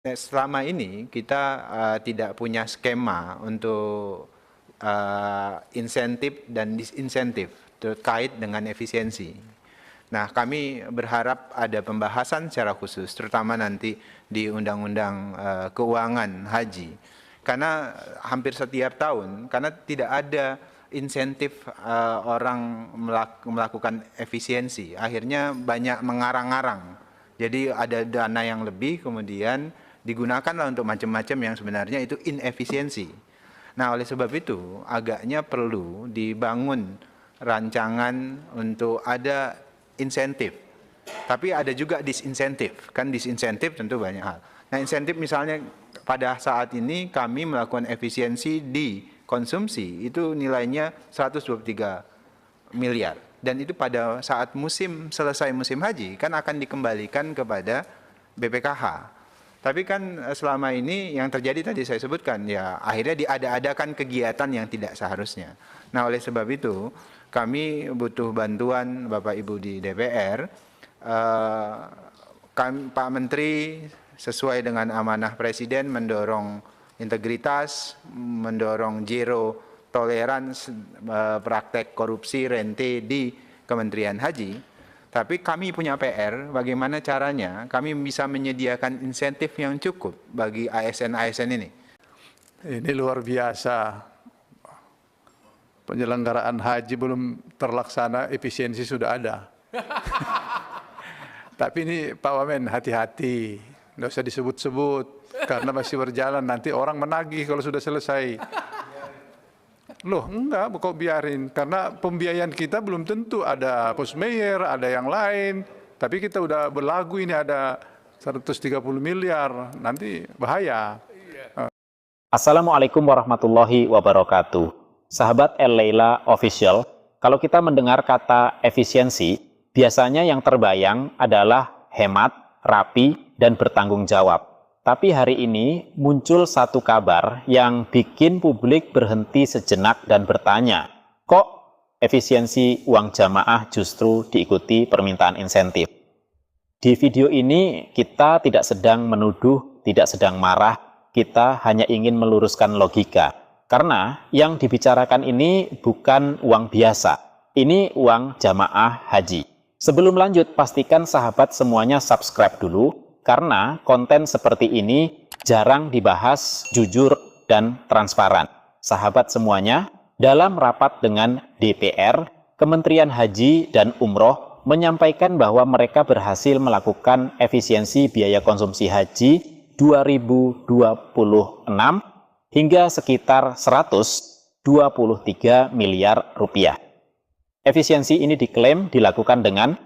Selama ini kita tidak punya skema untuk insentif dan disinsentif terkait dengan efisiensi. Nah, kami berharap ada pembahasan secara khusus, terutama nanti di Undang-Undang Keuangan Haji. Karena hampir setiap tahun, karena tidak ada insentif orang melakukan efisiensi, akhirnya banyak mengarang-arang. Jadi ada dana yang lebih, kemudian digunakanlah untuk macam-macam yang sebenarnya itu inefisiensi. Nah, oleh sebab itu agaknya perlu dibangun rancangan untuk ada insentif. Tapi ada juga disinsentif. Kan disinsentif tentu banyak hal. Nah, insentif misalnya pada saat ini kami melakukan efisiensi di konsumsi itu nilainya 123 miliar. Dan itu pada saat selesai musim haji kan akan dikembalikan kepada BPKH. Tapi kan selama ini yang terjadi tadi saya sebutkan, ya akhirnya diada-adakan kegiatan yang tidak seharusnya. Nah, oleh sebab itu kami butuh bantuan Bapak Ibu di DPR. Pak Menteri sesuai dengan amanah Presiden mendorong integritas, mendorong zero tolerance praktek korupsi rente di Kementerian Haji. Tapi kami punya PR, bagaimana caranya kami bisa menyediakan insentif yang cukup bagi ASN-ASN ini. Ini luar biasa. Penyelenggaraan haji belum terlaksana, efisiensi sudah ada. Tapi ini Pak Wamen, hati-hati. Nggak usah disebut-sebut, karena masih berjalan. Nanti orang menagih kalau sudah selesai. Loh, enggak, kok biarin. Karena pembiayaan kita belum tentu ada Postmayer, ada yang lain. Tapi kita udah berlagu ini ada 130 miliar, nanti bahaya. Assalamualaikum warahmatullahi wabarakatuh. Sahabat El Leila Official, kalau kita mendengar kata efisiensi, biasanya yang terbayang adalah hemat, rapi, dan bertanggung jawab. Tapi hari ini muncul satu kabar yang bikin publik berhenti sejenak dan bertanya, kok efisiensi uang jamaah justru diikuti permintaan insentif? Di video ini kita tidak sedang menuduh, tidak sedang marah, kita hanya ingin meluruskan logika. Karena yang dibicarakan ini bukan uang biasa, ini uang jamaah haji. Sebelum lanjut, pastikan sahabat semuanya subscribe dulu, karena konten seperti ini jarang dibahas jujur dan transparan. Sahabat semuanya, dalam rapat dengan DPR, Kementerian Haji dan Umroh menyampaikan bahwa mereka berhasil melakukan efisiensi biaya konsumsi haji 2026 hingga sekitar 123 miliar rupiah. Efisiensi ini diklaim dilakukan dengan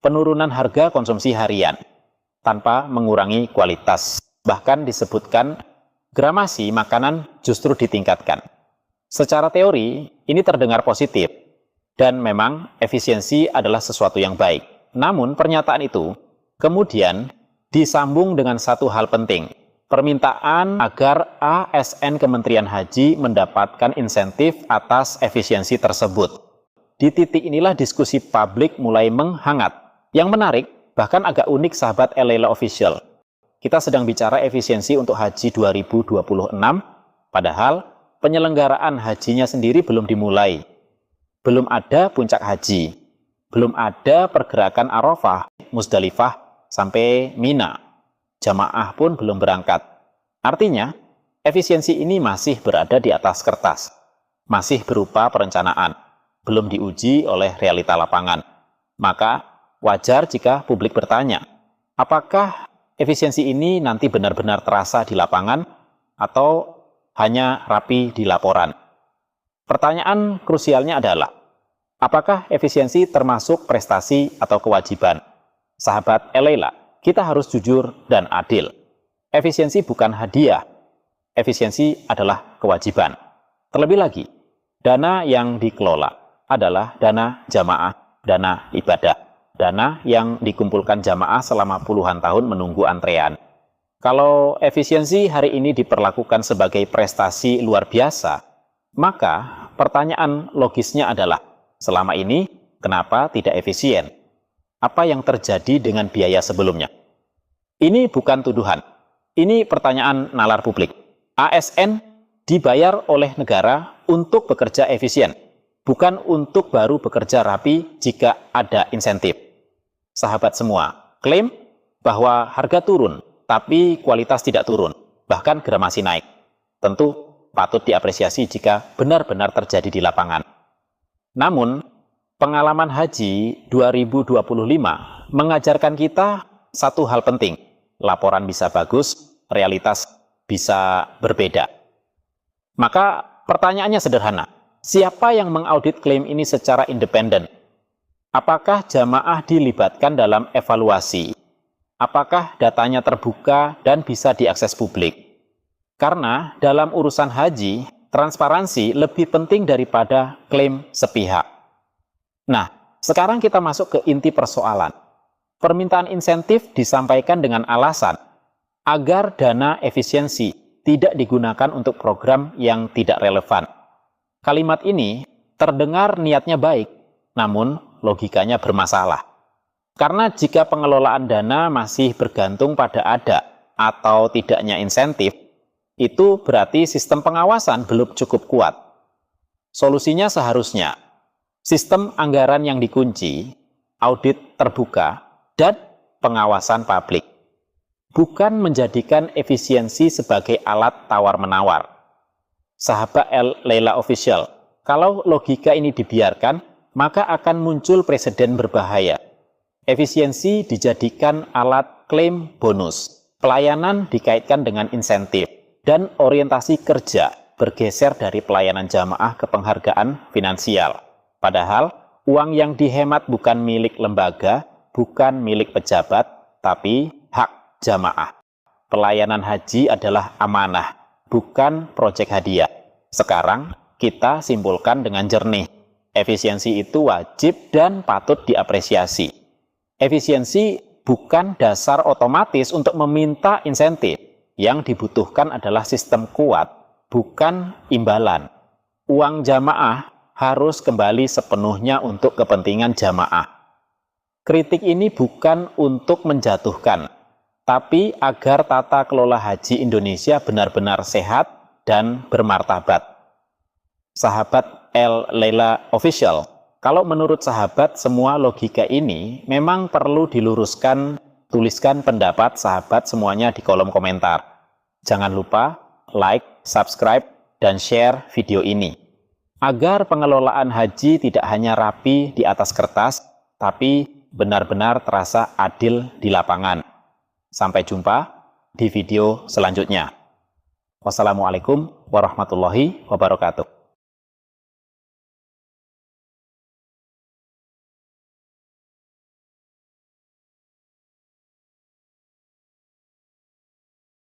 penurunan harga konsumsi harian tanpa mengurangi kualitas. Bahkan disebutkan gramasi makanan justru ditingkatkan. Secara teori, ini terdengar positif, dan memang efisiensi adalah sesuatu yang baik. Namun pernyataan itu kemudian disambung dengan satu hal penting, permintaan agar ASN Kementerian Haji mendapatkan insentif atas efisiensi tersebut. Di titik inilah diskusi publik mulai menghangat. Yang menarik, bahkan agak unik sahabat El Leila Official. Kita sedang bicara efisiensi untuk haji 2026, padahal penyelenggaraan hajinya sendiri belum dimulai. Belum ada puncak haji, belum ada pergerakan Arafah, Musdalifah, sampai Mina. Jamaah pun belum berangkat. Artinya, efisiensi ini masih berada di atas kertas, masih berupa perencanaan, belum diuji oleh realita lapangan. Maka, wajar jika publik bertanya, apakah efisiensi ini nanti benar-benar terasa di lapangan atau hanya rapi di laporan? Pertanyaan krusialnya adalah, apakah efisiensi termasuk prestasi atau kewajiban? Sahabat El Leila, kita harus jujur dan adil. Efisiensi bukan hadiah, efisiensi adalah kewajiban. Terlebih lagi, dana yang dikelola adalah dana jamaah, dana ibadah. Dana yang dikumpulkan jamaah selama puluhan tahun menunggu antrean. Kalau efisiensi hari ini diperlakukan sebagai prestasi luar biasa, maka pertanyaan logisnya adalah, selama ini kenapa tidak efisien? Apa yang terjadi dengan biaya sebelumnya? Ini bukan tuduhan, Ini pertanyaan nalar publik. ASN dibayar oleh negara untuk bekerja efisien, bukan untuk baru bekerja rapi jika ada insentif. Sahabat semua, klaim bahwa harga turun, tapi kualitas tidak turun, bahkan gramasi naik. Tentu patut diapresiasi jika benar-benar terjadi di lapangan. Namun, pengalaman haji 2025 mengajarkan kita satu hal penting. Laporan bisa bagus, realitas bisa berbeda. Maka pertanyaannya sederhana, siapa yang mengaudit klaim ini secara independen? Apakah jamaah dilibatkan dalam evaluasi? Apakah datanya terbuka dan bisa diakses publik? Karena dalam urusan haji, transparansi lebih penting daripada klaim sepihak. Nah, sekarang kita masuk ke inti persoalan. Permintaan insentif disampaikan dengan alasan agar dana efisiensi tidak digunakan untuk program yang tidak relevan. Kalimat ini terdengar niatnya baik, namun logikanya bermasalah. Karena jika pengelolaan dana masih bergantung pada ada atau tidaknya insentif, itu berarti sistem pengawasan belum cukup kuat. Solusinya seharusnya sistem anggaran yang dikunci, audit terbuka, dan pengawasan publik. Bukan menjadikan efisiensi sebagai alat tawar-menawar. Sahabat Leila Official, kalau logika ini dibiarkan, maka akan muncul presiden berbahaya. Efisiensi dijadikan alat klaim bonus, pelayanan dikaitkan dengan insentif, dan orientasi kerja bergeser dari pelayanan jamaah ke penghargaan finansial. Padahal, uang yang dihemat bukan milik lembaga, bukan milik pejabat, tapi hak jamaah. Pelayanan haji adalah amanah, bukan proyek hadiah. Sekarang kita simpulkan dengan jernih, efisiensi itu wajib dan patut diapresiasi. Efisiensi bukan dasar otomatis untuk meminta insentif. Yang dibutuhkan adalah sistem kuat, bukan imbalan. Uang jamaah harus kembali sepenuhnya untuk kepentingan jamaah. Kritik ini bukan untuk menjatuhkan, tapi agar tata kelola haji Indonesia benar-benar sehat dan bermartabat. Sahabat Leila Official, kalau menurut sahabat semua logika ini memang perlu diluruskan, tuliskan pendapat sahabat semuanya di kolom komentar. Jangan lupa like, subscribe, dan share video ini. Agar pengelolaan haji tidak hanya rapi di atas kertas, tapi benar-benar terasa adil di lapangan. Sampai jumpa di video selanjutnya. Wassalamualaikum warahmatullahi wabarakatuh.